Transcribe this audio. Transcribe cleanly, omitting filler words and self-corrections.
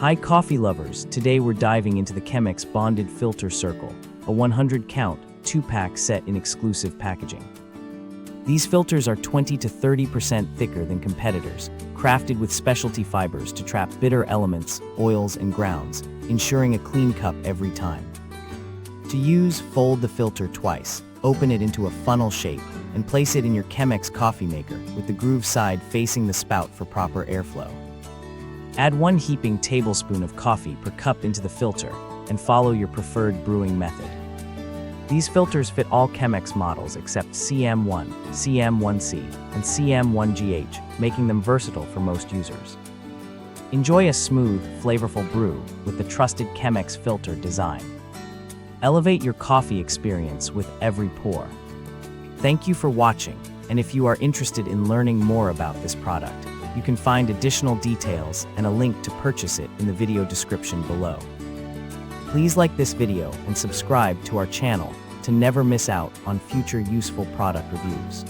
Hi coffee lovers, today we're diving into the Chemex Bonded Filter Circle, a 100-count, 2-pack set in exclusive packaging. These filters are 20 to 30% thicker than competitors, crafted with specialty fibers to trap bitter elements, oils, and grounds, ensuring a clean cup every time. To use, fold the filter twice, open it into a funnel shape, and place it in your Chemex coffee maker with the groove side facing the spout for proper airflow. Add 1 heaping tablespoon of coffee per cup into the filter and follow your preferred brewing method. These filters fit all Chemex models except CM1, CM1C, and CM1GH, making them versatile for most users. Enjoy a smooth, flavorful brew with the trusted Chemex filter design. Elevate your coffee experience with every pour. Thank you for watching, and if you are interested in learning more about this product, you can find additional details and a link to purchase it in the video description below. Please like this video and subscribe to our channel to never miss out on future useful product reviews.